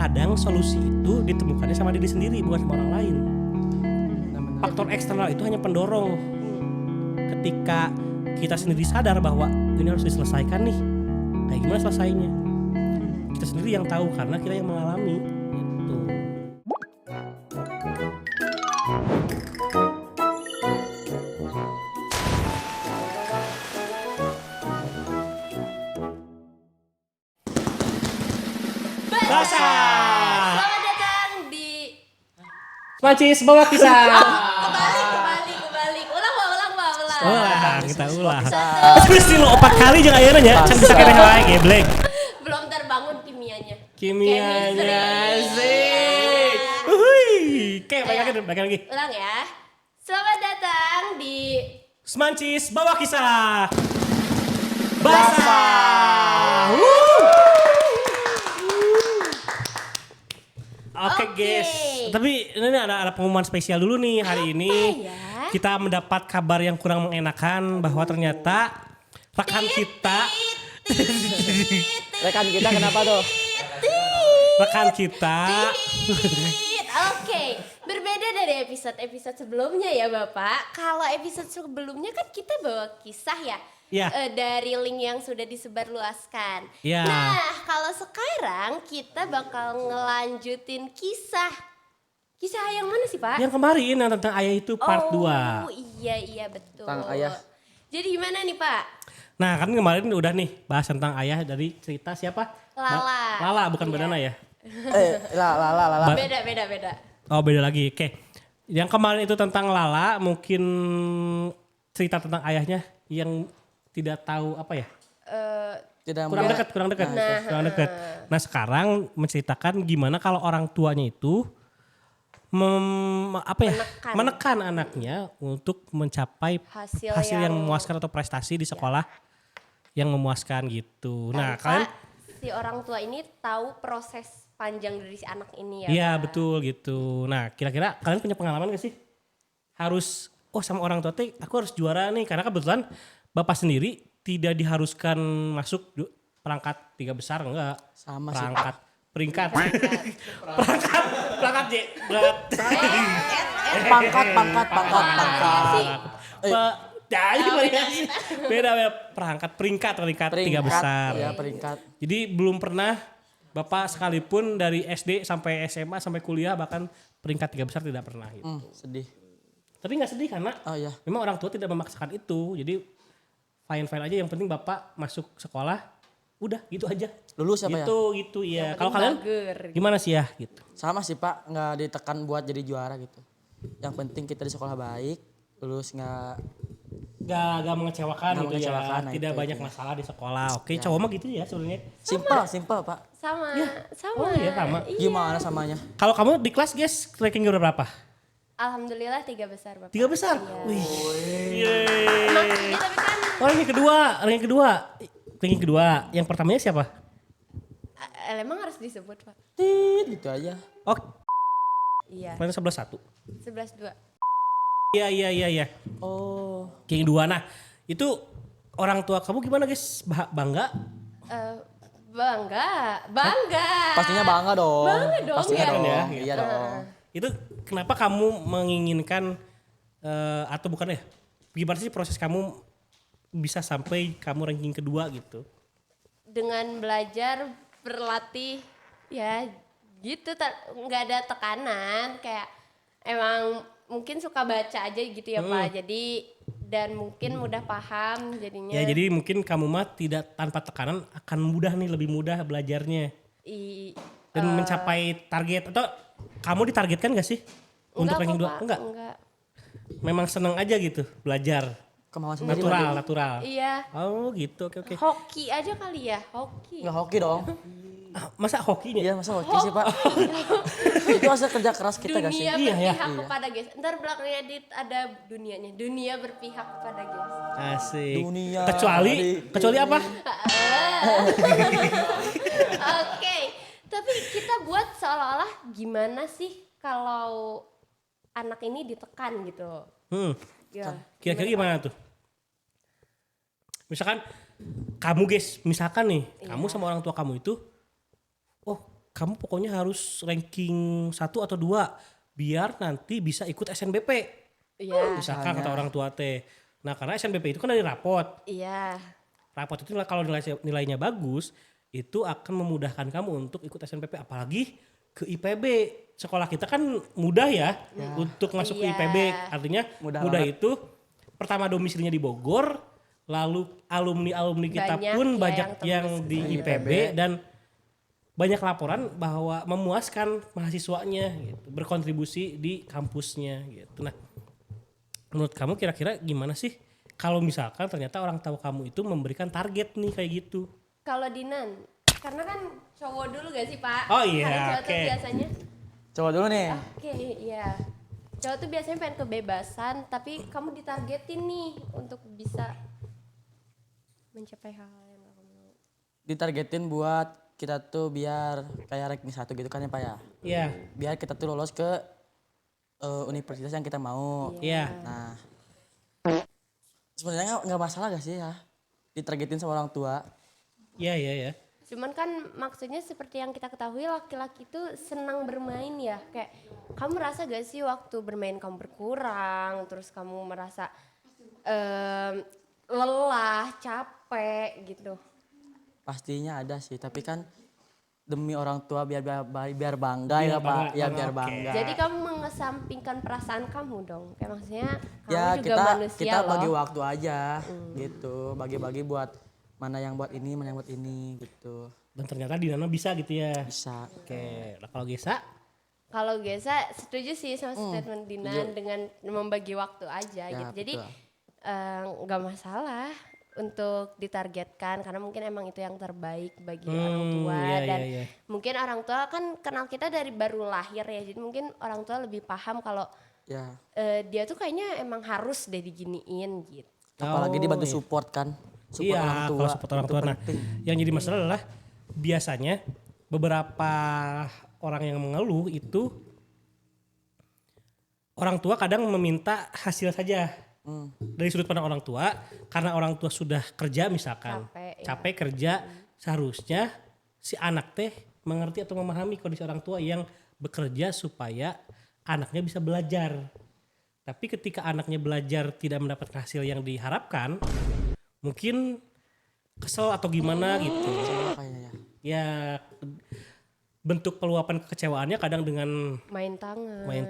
kadang solusi itu ditemukannya sama diri sendiri bukan sama orang lain. Faktor eksternal itu hanya pendorong. Ketika kita sendiri sadar bahwa ini harus diselesaikan nih, kayak gimana selesainya? Kita sendiri yang tahu karena kita yang mengalami. Gitu. Basah. Selamat datang di Smancis bawa kisah. kebalik. Ulang. Kita ulang. Terus lo 4 kali jangan ayeuna nya, can bisa kene wae geblek. Belum terbangun kimianya. Kimianya Chemistry. asik. Uhuy. Oke, balik lagi. Ulang ya. Selamat datang di Smancis bawa kisah. Basah. Oke guys, tapi ini ada pengumuman spesial dulu nih hari ini. ya? Kita mendapat kabar yang kurang mengenakan bahwa ternyata rekan kita kenapa tuh? rekan kita Oke, berbeda dari episode sebelumnya ya Bapak. Kalau episode sebelumnya kan kita bawa kisah ya. Ya. Dari link yang sudah disebarluaskan. Ya. Nah, kalau sekarang kita bakal ngelanjutin kisah. Kisah yang mana sih, Pak? yang kemarin yang tentang ayah itu part 2. Oh, iya betul. Tentang ayah. Jadi gimana nih, Pak? Nah kan kemarin udah nih bahas tentang ayah dari cerita siapa? Lala. Lala bukan Iya. Banana ya? Lala. Beda. Oh beda lagi, oke. Yang kemarin itu tentang Lala, mungkin cerita tentang ayahnya yang tidak tahu apa ya? Kurang dekat. Nah sekarang menceritakan gimana kalau orang tuanya itu menekan anaknya untuk mencapai hasil yang memuaskan atau prestasi di sekolah yang memuaskan gitu. Nah kalian si orang tua ini tahu proses panjang dari si anak ini ya. iya Pak? betul gitu. Nah kira-kira kalian punya pengalaman gak sih? Harus sama orang tua aku harus juara nih. Karena kebetulan bapak sendiri tidak diharuskan masuk perangkat 3 besar enggak. Sama sih. Peringkat J. Pangkat. Variasi. Beda peringkat 3 besar. Ya, peringkat. Jadi belum pernah bapak sekalipun dari SD sampai SMA sampai kuliah bahkan peringkat 3 besar tidak pernah gitu. Sedih. Tapi nggak sedih karena memang orang tua tidak memaksakan itu. Jadi fine aja, yang penting bapak masuk sekolah udah gitu aja. Lulus apa gitu ya. Kalau kalian gimana sih ya gitu? Sama sih Pak, nggak ditekan buat jadi juara gitu. Yang penting kita di sekolah baik, lulus nggak mengecewakan gitu mengecewakan, ya. Tidak banyak masalah di sekolah. Oke, cowok mah gitu ya sebenarnya. Simple Pak. Sama. Oh iya sama. Gimana samanya? Kalau kamu di kelas guys ranking berapa? Alhamdulillah 3 besar Bapak. 3 besar? Iya. Wih. Maksudnya tapi kan Ranking kedua. Yang pertamanya siapa? emang harus disebut Pak. Gitu aja. Oh, Iya. mana 11-1. 11-2. Iya. Oh. Yang kedua. Nah, itu orang tua kamu gimana guys? Bangga? Bangga. Pastinya bangga dong. Bangga dong, Pastinya ya. dong. Ya. Iya dong. Itu kenapa kamu menginginkan atau bukan ya? Gimana sih proses kamu bisa sampai kamu ranking kedua gitu? Dengan belajar, berlatih, ya gitu, nggak ada tekanan, kayak emang mungkin suka baca aja gitu ya Pak. Jadi dan mungkin mudah paham jadinya. Ya jadi mungkin kamu mah tidak tanpa tekanan akan lebih mudah belajarnya dan mencapai target. Atau kamu ditargetkan gak sih untuk ranking 2? Enggak. Memang seneng aja gitu belajar. Kemauan sendiri. Natural. Iya. Oh gitu, oke. Hoki aja kali ya, hoki. Nggak hoki dong. Masa hokinya? Iya masa hoki sih Pak. Itu hasil kerja keras kita gak sih? Dunia Iya, ya. berpihak kepada guys. Ntar belakangnya edit ada dunianya. Dunia berpihak kepada guys. Asik. Dunia Kecuali apa? Oke, tapi kita buat seolah-olah gimana sih kalau anak ini ditekan gitu. Ya. Kira-kira gimana tuh? Misalkan kamu guys, kamu sama orang tua kamu itu, kamu pokoknya harus ranking 1 atau 2 biar nanti bisa ikut SNBP. Iya. Misalkan kata orang tua teh. Nah karena SNBP itu kan dari rapot. Iya. Rapot itu kalau nilainya bagus itu akan memudahkan kamu untuk ikut SNPP, apalagi ke IPB. Sekolah kita kan mudah ya untuk masuk ke Iya. IPB. Artinya mudah itu pertama domisilinya di Bogor, lalu alumni kita Banyak pun ya banyak yang yang di IPB dan banyak laporan bahwa memuaskan mahasiswanya gitu, berkontribusi di kampusnya gitu. Nah, menurut kamu kira-kira gimana sih kalau misalkan ternyata orang tua kamu itu memberikan target nih kayak gitu? Kalau Dinan, karena kan cowok dulu gak sih Pak? Oh iya, Karena cowok tuh oke. biasanya, Coba dulu nih. oke iya. Cowok tuh biasanya pengen kebebasan, tapi kamu ditargetin nih untuk bisa mencapai hal-hal yang kamu mau. Ditargetin buat kita tuh biar kayak ranking 1 gitu kan ya Pak ya. Iya, Biar kita tuh lolos ke universitas yang kita mau. iya. Nah, sebenarnya nggak masalah gak sih ya ditargetin sama orang tua. Iya, iya, iya. Cuman kan maksudnya seperti yang kita ketahui laki-laki itu senang bermain ya. Kayak kamu merasa gak sih waktu bermain kamu berkurang, terus kamu merasa lelah, capek gitu. Pastinya ada sih, tapi kan demi orang tua biar bangga ya Pak. Ya biar Oke. bangga. Jadi kamu mengesampingkan perasaan kamu dong. Kayak maksudnya kamu Ya juga manusia kita loh. bagi waktu aja gitu. Bagi-bagi buat mana yang buat ini, mana yang buat ini gitu. Dan ternyata Dinana bisa gitu ya. Bisa. Oke, nah kalau Gesa? Kalau Gesa setuju sih sama statement Dinan dengan membagi waktu aja Ya, gitu. Jadi betul. nggak masalah untuk ditargetkan karena mungkin emang itu yang terbaik bagi orang tua iya, dan iya, iya. mungkin orang tua kan kenal kita dari baru lahir ya. Jadi mungkin orang tua lebih paham kalau Ya. dia tuh kayaknya emang harus deh diginiin gitu. Apalagi dibantu iya. support kan. Support Iya, orang tua. kalau support orang itu tua. Nah, penting. yang jadi masalah adalah biasanya beberapa orang yang mengeluh itu orang tua kadang meminta hasil saja. Dari sudut pandang orang tua, karena orang tua sudah kerja misalkan, Capek, ya. kerja, seharusnya si anak teh mengerti atau memahami kondisi orang tua yang bekerja supaya anaknya bisa belajar. Tapi ketika anaknya belajar tidak mendapatkan hasil yang diharapkan, mungkin kesel atau gimana gitu. Kayaknya ya. Ya bentuk peluapan kekecewaannya kadang dengan Main tangan. main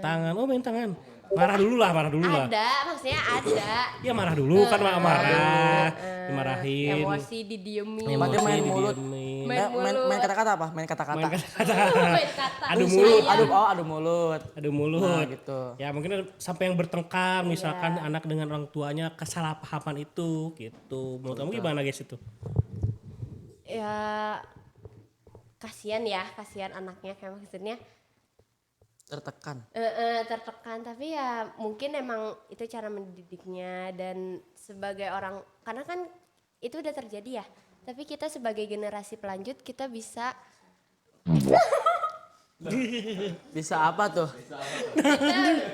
tangan. Marah dulu lah. Ada, maksudnya ada. Ya marah dulu kan marah, dimarahin. Emosi didiemin. Berarti main mulut. didiemin. Main kata-kata apa? Main kata-kata. Main kata-kata. Main kata. Adu mulut. Adu mulut. Adu mulut. Nah, gitu. Ya mungkin sampai yang bertengkar misalkan anak dengan orang tuanya kesalahpahaman itu gitu. Menurut kamu gimana guys itu? Ya kasihan anaknya kayak maksudnya Tertekan. tertekan tapi ya mungkin emang itu cara mendidiknya dan sebagai orang karena kan itu udah terjadi ya tapi kita sebagai generasi pelanjut kita bisa Bisa apa tuh?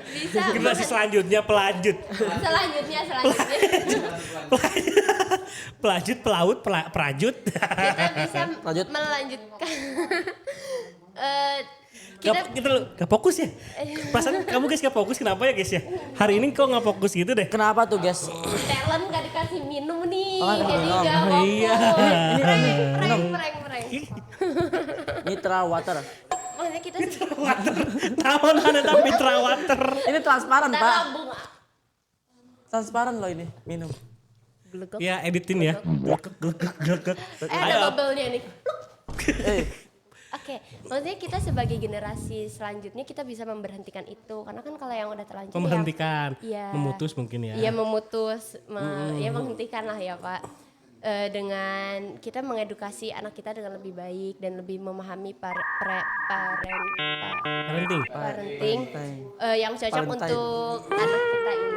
bisa Generasi selanjutnya pelanjut. selanjutnya Pelajut, pelaut, perajut. kita bisa Lanjut. melanjutkan Gak fokus ya? Perasaan kamu guys gak fokus kenapa ya guys ya? Hari ini kok gak fokus gitu deh? Kenapa tuh guys? talent gak dikasih minum nih Oh, jadi minum. gak fokus Iya. prank Mitra water. maksudnya kita Tahun ada tapi water. Ini transparan kita Pak. lambung Transparan loh ini minum. glegek. Ya editin ya. Glegek. Ada bubble-nya nih. Eh, Oke, maksudnya kita sebagai generasi selanjutnya kita bisa memberhentikan itu karena kan kalau yang udah terlanjur Memberhentikan, Iya. memutus mungkin ya. ya memutus, ya menghentikan lah ya Pak. Dengan kita mengedukasi anak kita dengan lebih baik dan lebih memahami Parenting. parenting yang cocok untuk anak kita ini.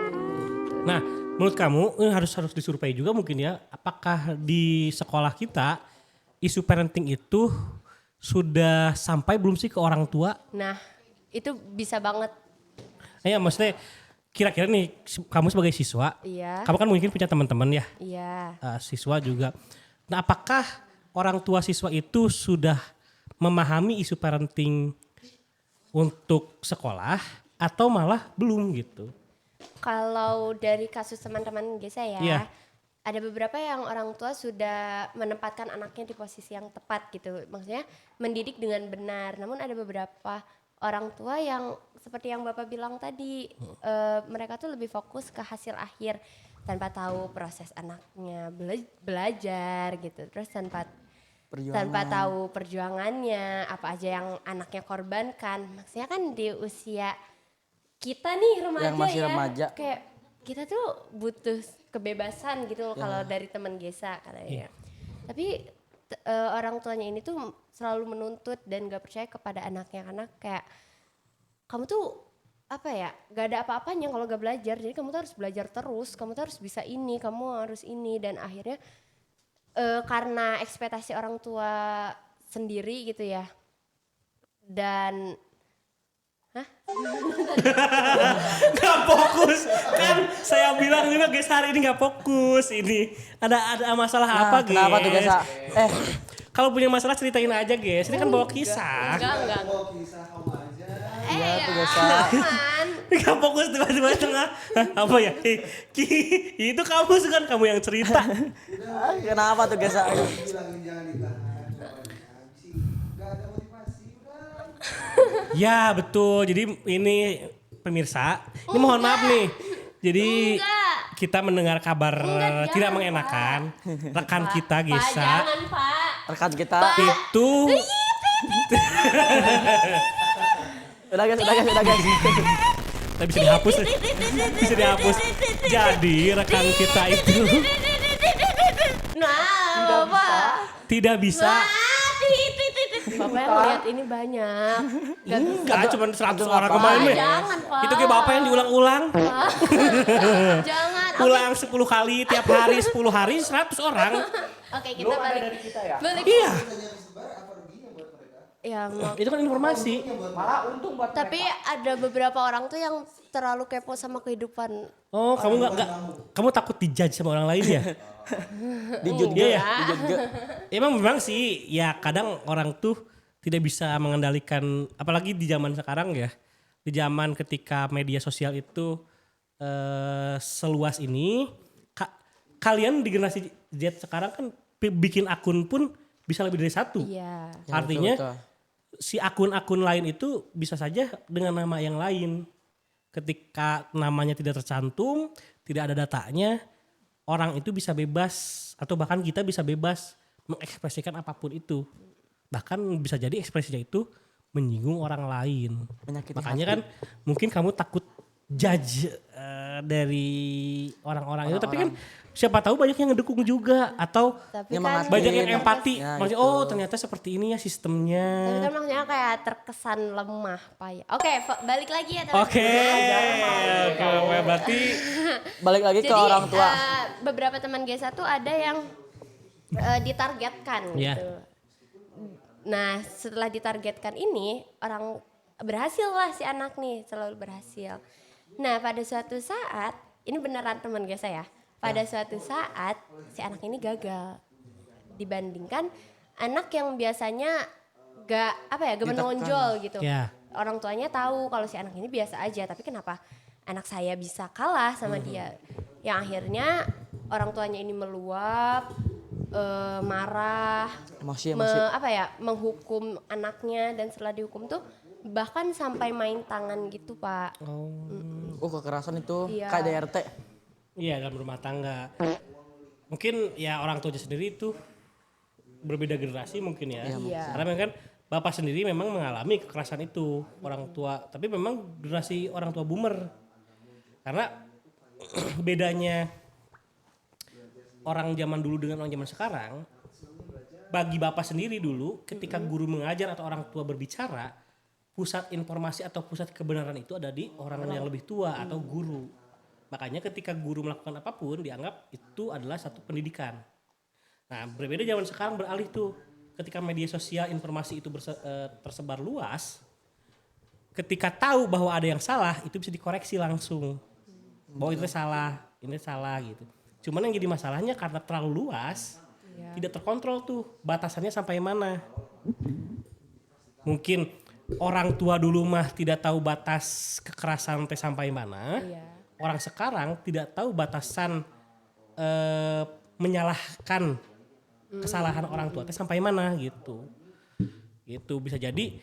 Nah, menurut kamu ini harus disurvei juga mungkin ya. Apakah di sekolah kita isu parenting itu sudah sampai belum sih ke orang tua? Nah, itu bisa banget. Ya maksudnya kira-kira nih kamu sebagai siswa, Iya. kamu kan mungkin punya teman-teman ya, Iya. siswa juga. Nah, apakah orang tua siswa itu sudah memahami isu parenting untuk sekolah atau malah belum gitu? Kalau dari kasus teman-teman saya, Iya. ada beberapa yang orang tua sudah menempatkan anaknya di posisi yang tepat gitu. Maksudnya mendidik dengan benar. Namun ada beberapa orang tua yang seperti yang Bapak bilang tadi, mereka tuh lebih fokus ke hasil akhir tanpa tahu proses anaknya belajar gitu. Terus tanpa tahu perjuangannya, apa aja yang anaknya korbankan. Maksudnya kan di usia kita nih remaja Yang masih ya, remaja. kayak kita tuh butuh kebebasan gitu loh kalau dari teman Gesa katanya. Tapi orang tuanya ini tuh selalu menuntut dan gak percaya kepada anaknya karena kayak kamu tuh apa ya, gak ada apa-apanya kalau gak belajar, jadi kamu tuh harus belajar terus, kamu tuh harus bisa ini, kamu harus ini, dan akhirnya karena ekspektasi orang tua sendiri gitu ya, dan Gak fokus kan, saya bilang juga guys hari ini gak fokus. Ini ada masalah apa guys? Kenapa tuh guys? Kalau punya masalah ceritain aja guys, ini kan bawa kisah. enggak. Iya tuh guys. Aman. Gak fokus tiba-tiba tengah. Apa ya? Itu kamu kan kamu yang cerita. Kenapa tuh guys? Bilangin jangan ditahan. Gak ada motivasi udah. Ya betul, jadi ini pemirsa, ini mohon maaf nih. Jadi Enggak. kita mendengar kabar Enggak, tidak jangan, mengenakan. Rekan kita Pak, Gesa jangan Pak. Rekan kita. itu Udah guys. Tapi bisa dihapus. Bisa dihapus. Jadi rekan kita itu Nah, Bapak. tidak bisa. Bapak yang lihat ini banyak. Gak bisa. Enggak cuma 100 orang Pak, kemarin Be. Jangan, Pak. Itu kayak bapak yang diulang-ulang. Jangan. Ulang 10 kali tiap hari 10 hari 100 orang. Oke, kita balik. Balik. Iya, Ya, itu kan informasi. tapi ada beberapa orang tuh yang terlalu kepo sama kehidupan. Oh, kamu takut dijudge sama orang lain ya? Dijut Iya ya. Memang sih, ya kadang orang tuh tidak bisa mengendalikan, apalagi di zaman sekarang ya. Di zaman ketika media sosial itu seluas ini, kalian di generasi Z sekarang kan bikin akun pun bisa lebih dari satu. Iya. Artinya betul. si akun-akun lain itu bisa saja dengan nama yang lain. Ketika namanya tidak tercantum, tidak ada datanya, orang itu bisa bebas atau bahkan kita bisa bebas mengekspresikan apapun itu. Bahkan bisa jadi ekspresinya itu menyinggung orang lain. Menyakiti Makanya hati. kan mungkin kamu takut judge dari orang-orang itu, tapi kan siapa tahu banyak yang ngedukung juga atau Tapi Nyemangatin. kan banyak yang empati. Ya, Maksudnya itu. oh ternyata seperti ini ya sistemnya. tapi kan maksudnya kayak terkesan lemah, Pak. Ya. Oke, balik lagi ya teman-teman. Oke, berarti Balik lagi ke Jadi orang tua. beberapa teman Gesa tuh ada yang ditargetkan Iya. gitu. Nah, setelah ditargetkan ini orang berhasil lah si anak nih, selalu berhasil. Nah, pada suatu saat, ini beneran teman Gesa ya. Pada suatu saat si anak ini gagal dibandingkan anak yang biasanya gak menonjol gitu. Ya. Orang tuanya tahu kalau si anak ini biasa aja, tapi kenapa anak saya bisa kalah sama dia? Yang akhirnya orang tuanya ini meluap, marah, Emosi. menghukum anaknya, dan setelah dihukum tuh bahkan sampai main tangan gitu, Pak. Kekerasan itu Iya. kayak DRT. Iya, dalam rumah tangga. Mungkin ya orang tuanya sendiri itu berbeda generasi mungkin ya. Iya. Karena memang kan bapak sendiri memang mengalami kekerasan itu orang tua, tapi memang generasi orang tua boomer. Karena bedanya orang zaman dulu dengan orang zaman sekarang, bagi bapak sendiri dulu ketika guru mengajar atau orang tua berbicara, pusat informasi atau pusat kebenaran itu ada di orang yang lebih tua atau guru. Makanya ketika guru melakukan apapun dianggap itu adalah satu pendidikan. Nah, berbeda zaman sekarang beralih tuh. Ketika media sosial informasi itu tersebar luas, ketika tahu bahwa ada yang salah, itu bisa dikoreksi langsung. Bahwa itu salah, ini salah gitu. Cuman yang jadi masalahnya karena terlalu luas, tidak terkontrol tuh batasannya sampai mana. mungkin orang tua dulu mah tidak tahu batas kekerasan teh sampai mana. Iya. Orang sekarang tidak tahu batasan menyalahkan kesalahan orang tua teh sampai mana gitu. Gitu bisa jadi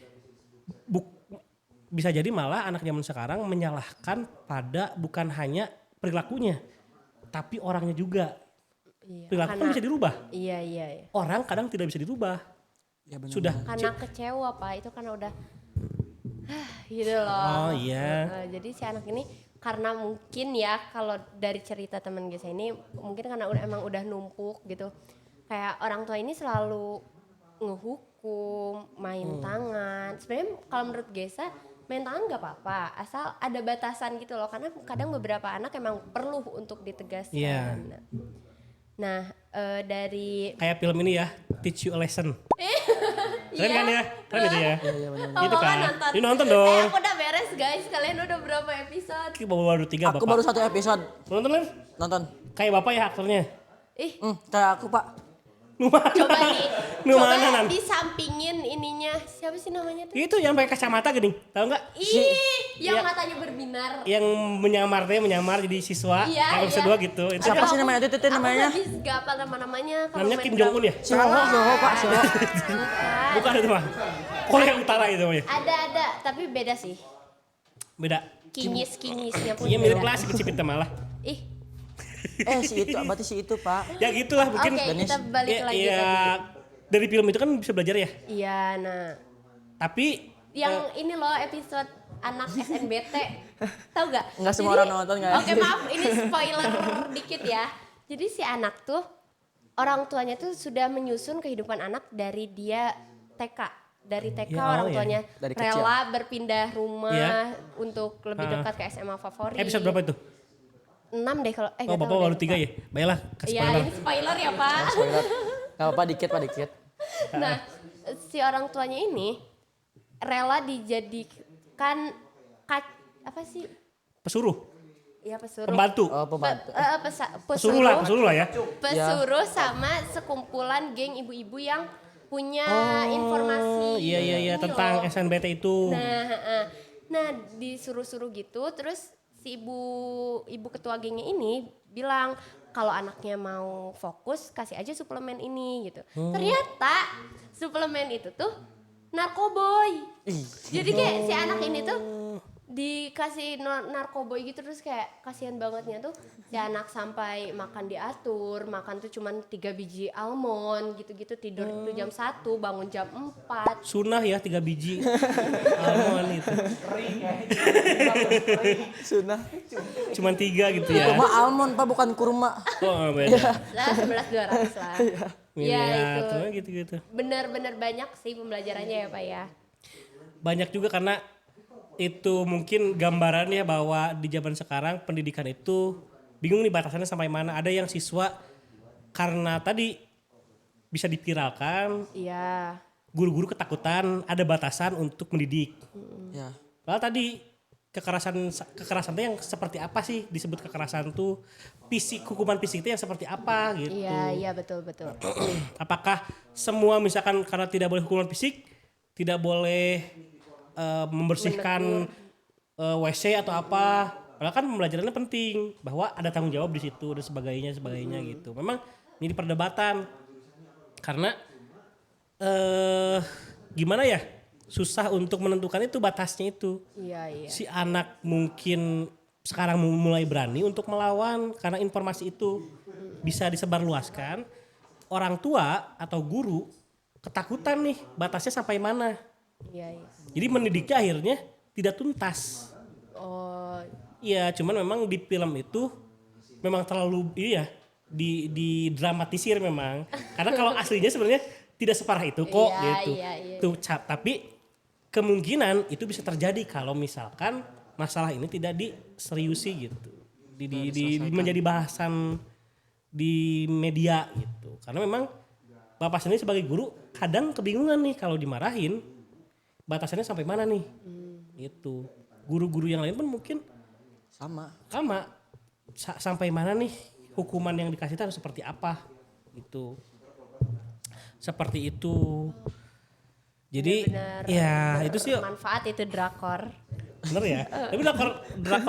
bisa jadi malah anak zaman sekarang menyalahkan pada bukan hanya perilakunya tapi orangnya juga. Iya. Perilaku kan bisa dirubah. Iya. Orang kadang tidak bisa dirubah. Ya benar. Sudah Karena kecewa Pak, itu karena udah gitu loh. Oh iya. Jadi si anak ini karena mungkin ya kalau dari cerita teman Gesa ini mungkin karena emang udah numpuk gitu. Kayak orang tua ini selalu ngehukum, main tangan. Sebenarnya kalau menurut Gesa main tangan nggak apa-apa, asal ada batasan gitu loh. Karena kadang beberapa anak emang perlu untuk ditegaskan. Iya. Nah dari Kayak film ini ya, Teach You a Lesson. Keren kan ya? Keren itu ya? Iya benar. Gitu Bapak kan? nonton. Ini nonton dong. Aku udah beres guys, kalian udah berapa episode? Baru 3 Aku Bapak. baru 1 episode Nonton kan? nonton. Kayak Bapak ya aktornya. Ih, Kayak aku Pak. Mana? coba nih, Nu coba mana, Nan? disampingin ininya. Siapa sih namanya tuh? Itu yang pakai kacamata gini, tahu nggak? Ih, yang Iya. matanya berbinar. Yang menyamar jadi siswa, Iya, yang iya. kedua gitu. Itu Siapa kan sih namanya itu namanya? Aku gak apa nama-namanya. kalau namanya main Kim drama. Jong Un ya? Soho Pak, Soho. Bukan. Bukan itu mah. Korea Utara itu mah ya. Ada, tapi beda sih. Beda. Kinyis-kinyisnya pun Iya mirip beda. lah si kecipit malah. Ih, Si itu, berarti si itu Pak. Ya gitulah mungkin. oke kita balik lagi ya, tadi. dari film itu kan bisa belajar ya. Iya, nah. Tapi Yang ini loh episode anak SNBT. Tahu gak? Nggak semua orang nonton, nggak? Oke maaf ini spoiler dikit ya. Jadi si anak tuh orang tuanya tuh sudah menyusun kehidupan anak dari dia TK. Dari TK Ya, orang oh, ya. tuanya Dari kecil. rela berpindah rumah Ya. untuk lebih dekat ke SMA favorit. episode berapa itu? 6 deh kalau Oh Bapak baru 3 ya? Baiklah kasih Iya spoiler. ini spoiler ya Pak. Spoiler. Gak apa-apa dikit Pak dikit. Nah si orang tuanya ini rela dijadikan apa sih? Pesuruh, Ya pesuruh. pembantu. Oh pembantu. Pesuruh lah ya. Pesuruh sama sekumpulan geng ibu-ibu yang punya informasi. Iya ini tentang loh. SNBT itu. Nah disuruh-suruh gitu terus si ibu ketua gengnya ini bilang kalau anaknya mau fokus kasih aja suplemen ini gitu. Ternyata suplemen itu tuh narkoboy. Jadi kayak si anak ini tuh dikasih narkoboy gitu terus kayak kasihan bangetnya tuh si anak sampai makan diatur, makan tuh cuman 3 biji almond gitu-gitu, tidur tuh jam 1, bangun jam 4. Sunah ya 3 biji. Almond itu. Sudah. Cuman 3 gitu ya. Kurma almond Pak bukan kurma. Oh beda. Lah 11.200 lah. Ya itu. Tuh gitu-gitu. Bener-bener banyak sih pembelajarannya ya Pak ya. Banyak juga karena itu mungkin gambarannya bahwa di zaman sekarang pendidikan itu bingung nih batasannya sampai mana. Ada yang siswa karena tadi bisa dipiralkan, Iya. guru-guru ketakutan ada batasan untuk mendidik. Ya. Lalu tadi kekerasan itu yang seperti apa sih disebut kekerasan tuh hukuman fisik itu yang seperti apa gitu. Iya betul. Apakah semua misalkan karena tidak boleh hukuman fisik tidak boleh membersihkan WC atau apa? Padahal kan pembelajarannya penting bahwa ada tanggung jawab di situ dan sebagainya gitu. Memang ini perdebatan karena gimana ya susah untuk menentukan itu batasnya itu. Iya. Si anak mungkin sekarang mulai berani untuk melawan karena informasi itu bisa disebarluaskan. Orang tua atau guru ketakutan nih batasnya sampai mana. Iya. Jadi mendidiknya akhirnya tidak tuntas. Oh, Iya, cuman memang di film itu memang terlalu di dramatisir memang. Karena kalau aslinya sebenarnya tidak separah itu kok Iya, gitu. iya. Tuh, tapi kemungkinan itu bisa terjadi kalau misalkan masalah ini tidak diseriusi gitu. Menjadi bahasan di media gitu. Karena memang Bapak sendiri sebagai guru kadang kebingungan nih kalau dimarahin batasannya sampai mana nih. Gitu. Guru-guru yang lain pun mungkin Sama. sampai mana nih hukuman yang dikasih itu harus seperti apa gitu. Seperti itu. Jadi Bener-bener ya itu sih bermanfaat itu drakor. bener ya. Tapi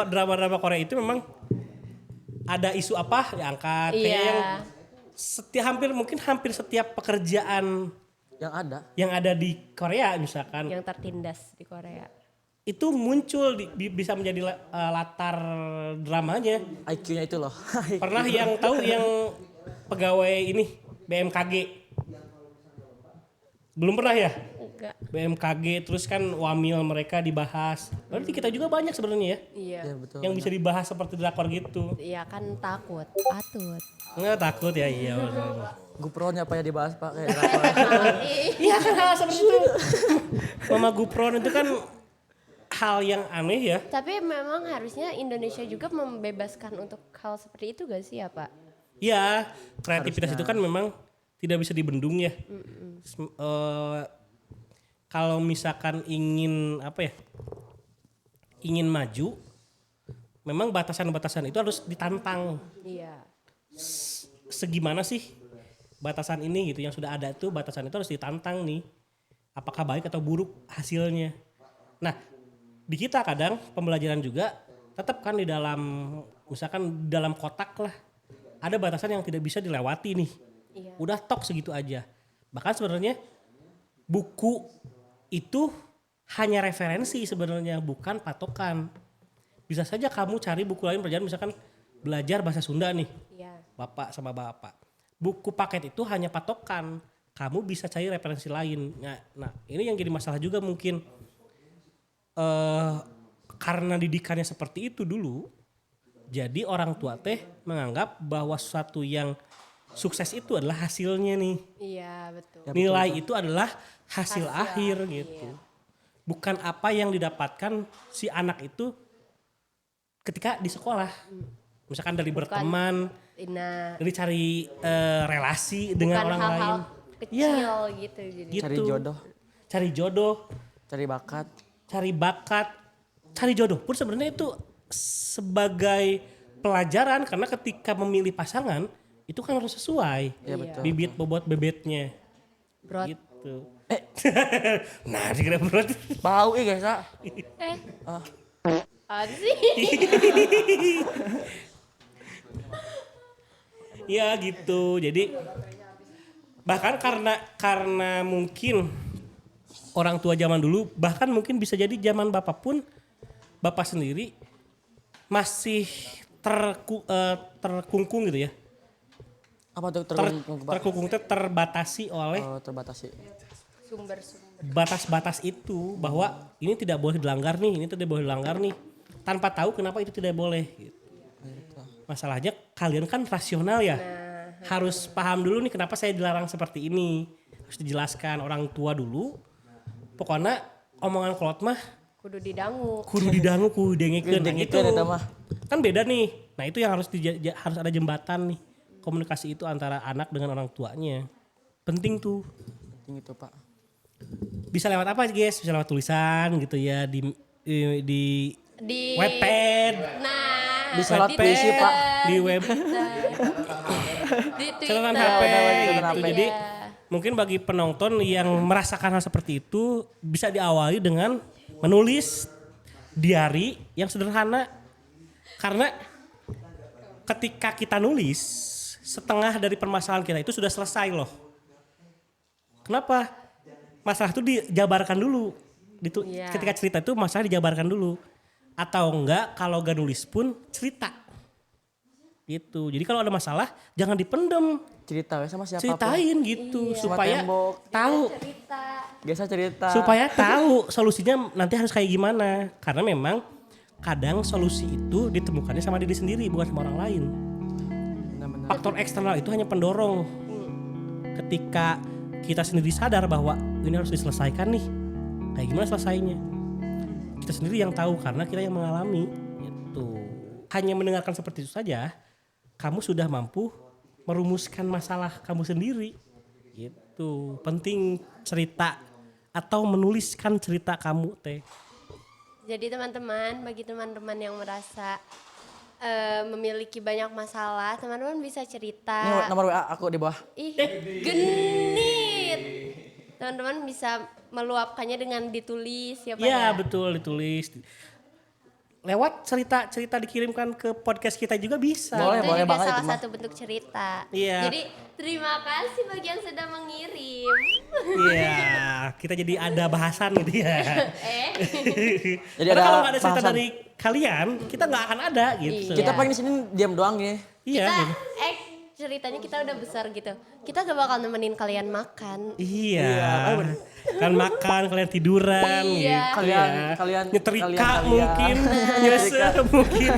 drama-drama Korea itu memang ada isu apa diangkat kayak yang hampir setiap pekerjaan yang ada di Korea misalkan Yang tertindas di Korea. itu muncul bisa menjadi latar dramanya. IQ-nya itu loh. Pernah yang tahu yang pegawai ini BMKG? Belum pernah ya? Enggak. BMKG terus kan wamil mereka dibahas. Berarti kita juga banyak sebenarnya ya Iya. Ya betul. yang bisa dibahas seperti drakor gitu. Iya kan takut, atut. Nggak takut ya, iya benar. Gupronnya apa ya dibahas Pak kayak drakor. Iya kan hal seperti itu. Mama Gupron itu kan hal yang aneh ya. Tapi memang harusnya Indonesia juga membebaskan untuk hal seperti itu gak sih ya Pak? Ya kreativitas itu kan memang tidak bisa dibendung ya. Kalau misalkan ingin apa ya, ingin maju, memang batasan-batasan itu harus ditantang. Iya. Segimana sih batasan ini gitu yang sudah ada tuh, batasan itu harus ditantang nih. Apakah baik atau buruk hasilnya. Nah, di kita kadang pembelajaran juga tetap kan di dalam misalkan di dalam kotak lah. Ada batasan yang tidak bisa dilewati nih. Iya. Udah tok segitu aja. Bahkan sebenarnya buku itu hanya referensi sebenarnya, bukan patokan. Bisa saja kamu cari buku lain pelajaran misalkan belajar bahasa Sunda nih. Iya. Bapak sama bapak. Buku paket itu hanya patokan. Kamu bisa cari referensi lain. Nah, ini yang jadi masalah juga mungkin. Karena didikannya seperti itu dulu. Jadi orang tua teh menganggap bahwa sesuatu yang sukses itu adalah hasilnya nih. Iya betul. Nilai itu adalah hasil akhir iya. gitu. Bukan apa yang didapatkan si anak itu ketika di sekolah. Misalkan dari berteman, Nah, dari cari relasi dengan bukan orang hal-hal lain. kecil gitu jadi. Gitu. Cari jodoh, Cari jodoh, cari bakat. cari bakat, cari jodoh pun sebenarnya itu sebagai pelajaran karena ketika memilih pasangan itu kan harus sesuai. Iya betul. Bibit bobot bebetnya. Bro, Gitu. Nah, dikira bro. Bau guys, Kak. apaan sih? Ya gitu. Jadi bahkan karena mungkin orang tua zaman dulu, bahkan mungkin bisa jadi zaman bapak pun, bapak sendiri masih terkungkung gitu ya. Apa tuh Terkungkung terbatasi oleh terbatasi. Sumber-sumber. batas-batas itu bahwa ini tidak boleh dilanggar nih, ini tidak boleh dilanggar nih. Tanpa tahu kenapa itu tidak boleh gitu. Masalahnya kalian kan rasional ya. Harus paham dulu nih kenapa saya dilarang seperti ini. Harus dijelaskan orang tua dulu. Pokoknya omongan kolot mah Kudu didangu. kudu didangu, kudu dengekeun. Nah, gitu. Eta mah. Kan beda nih. Nah, itu yang harus harus ada jembatan nih. Komunikasi itu antara anak dengan orang tuanya. Penting tuh. Penting itu, Pak. Bisa lewat apa guys? Bisa lewat tulisan gitu ya di Di Wattpad. Nah, Bisa di lewat puisi, Pak. Di web di catatan Twitter. HP gitu. Iya. Jadi mungkin bagi penonton yang merasakan hal seperti itu bisa diawali dengan menulis diary yang sederhana. Karena ketika kita nulis setengah dari permasalahan kita itu sudah selesai loh. Kenapa? Masalah itu dijabarkan dulu. Iya. Ketika cerita itu masalah dijabarkan dulu. Atau enggak kalau gak nulis pun cerita. Gitu. Jadi kalau ada masalah jangan dipendem. Cerita sama siapa? Ceritain gitu supaya tembok. tahu. Cerita. Biasa cerita. Supaya tahu solusinya nanti harus kayak gimana. Karena memang kadang solusi itu ditemukannya sama diri sendiri bukan sama orang lain. Benar-benar. Faktor eksternal itu hanya pendorong. Ketika kita sendiri sadar bahwa ini harus diselesaikan nih. Kayak gimana selesainya? Kita sendiri yang tahu karena kita yang mengalami. Gitu. Hanya mendengarkan seperti itu saja, kamu sudah mampu merumuskan masalah kamu sendiri. Gitu. Penting cerita atau menuliskan cerita kamu teh. Jadi teman-teman, bagi teman-teman yang merasa memiliki banyak masalah, teman-teman bisa cerita. Ini nomor WA aku di bawah. Ih, genit. teman-teman bisa meluapkannya dengan ditulis ya Pak Iya ya. betul, ditulis. Lewat cerita dikirimkan ke podcast kita juga bisa. Boleh, Itu boleh juga banget salah itu mah. satu bentuk cerita. Iya. Jadi terima kasih bagi yang sudah mengirim. Iya, kita jadi ada bahasan gitu ya. Jadi Karena ada kalau nggak ada cerita bahasan. dari kalian, kita nggak akan ada gitu. Iya. Kita paling di sini diam doang gini. Iya. Kita gitu. ceritanya kita udah besar gitu. Kita gak bakal nemenin kalian makan. Iya. Kan makan, kalian tiduran Iya. gitu. Kalian nyetrika kalian. mungkin, Nyetrika. nyese mungkin.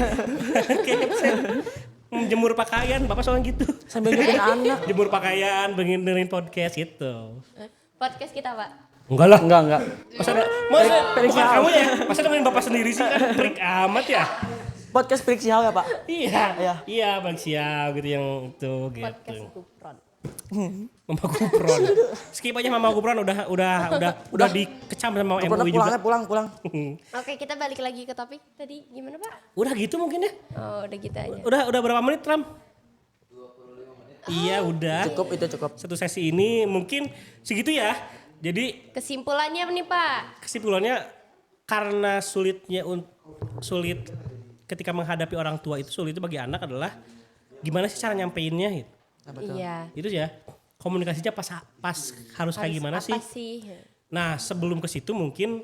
Jemur pakaian, Bapak soalnya gitu. Sambil nyuruh anak. Jemur pakaian, dengerin podcast gitu. Podcast kita Pak. Enggak lah. Enggak. Masa bukan kamu ya? Masa nemenin Bapak sendiri sih kan perik amat ya? Podcast Periksi Hal ya Pak? Iya. Iya, Bang Siau gitu yang itu gitu. Podcast Kupron. Mama Gupron. Skip aja Mama Gupron udah dikecam sama MUI juga. Pulang. Oke, kita balik lagi ke topik tadi gimana Pak? Udah gitu mungkin ya? Oh, udah gitu aja. Udah berapa menit, Ram? 25 menit. Iya, udah. Cukup. Satu sesi ini mungkin segitu ya. Jadi Kesimpulannya nih Pak. kesimpulannya karena sulit ketika menghadapi orang tua itu sulit bagi anak adalah gimana sih cara nyampeinnya gitu. Iya. Itu ya. Komunikasinya pas harus kayak gimana apa sih? Nah, sebelum ke situ mungkin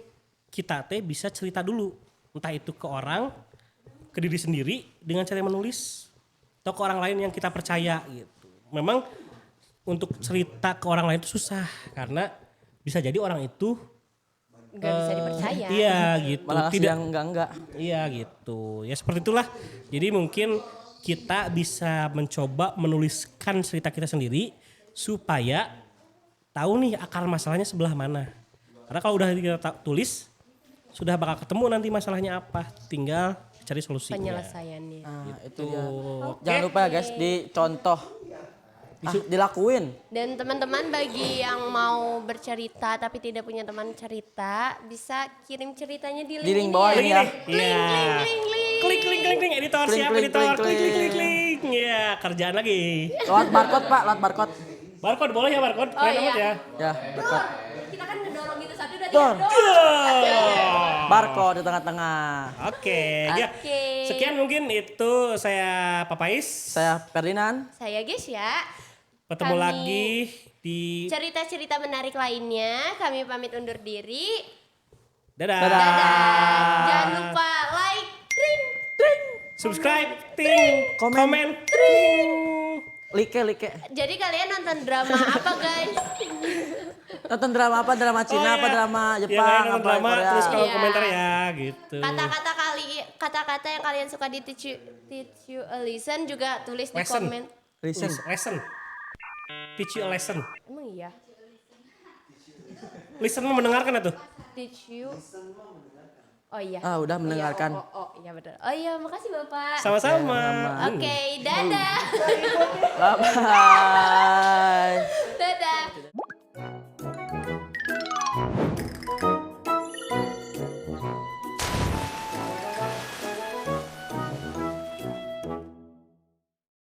kita bisa cerita dulu. Entah itu ke orang, ke diri sendiri dengan cara menulis atau ke orang lain yang kita percaya gitu. Memang untuk cerita ke orang lain itu susah karena bisa jadi orang itu Gak bisa dipercaya. Iya gitu. Malah yang enggak. Iya gitu. Ya seperti itulah. Jadi mungkin kita bisa mencoba menuliskan cerita kita sendiri supaya tahu nih akar masalahnya sebelah mana. Karena kalau udah kita tulis sudah bakal ketemu nanti masalahnya apa. Tinggal cari solusinya. Penyelesaiannya. Nah, itu dia. Oke. Jangan lupa ya guys, dicontoh. Dilakuin. Dan teman-teman bagi yang mau bercerita tapi tidak punya teman cerita, bisa kirim ceritanya di link Di link ini bawah ya. ini ya. Iya. Klik editor Klik, siap klik, editor. klik, Klik. Ya kerjaan lagi. Lewat barcode Pak, lewat barcode. Barcode boleh ya barcode? Oh, Keren iya. amat ya. Ya, barcode. Kita kan ngedorong gitu satu udah Dor. tiga. Barcode di tengah-tengah. Oke, ya. Oke. Sekian mungkin itu saya Papais. Saya Ferdinand. Saya guys ya. Ketemu Kami- lagi di Cerita-cerita menarik lainnya kami pamit undur diri. dadah. Jangan lupa like, ring. Subscribe, ting, Komen. komen, ting. Like. Jadi kalian nonton drama apa guys? Nonton drama apa? Drama Cina apa? Drama Ya, Jepang kalian nonton apa? drama, Korea? terus kalau Iya. komentar ya gitu. Kata-kata yang kalian suka di teach you a lesson juga tulis di Lesson. komen. Listen. Teach you a lesson. Emang iya? Listen mah mendengarkan itu. Teach you. Oh iya. Ah, udah mendengarkan. Oh iya betul. Oh iya, makasih Bapak. Sama-sama. Oke, dadah. Bye bye. Dadah.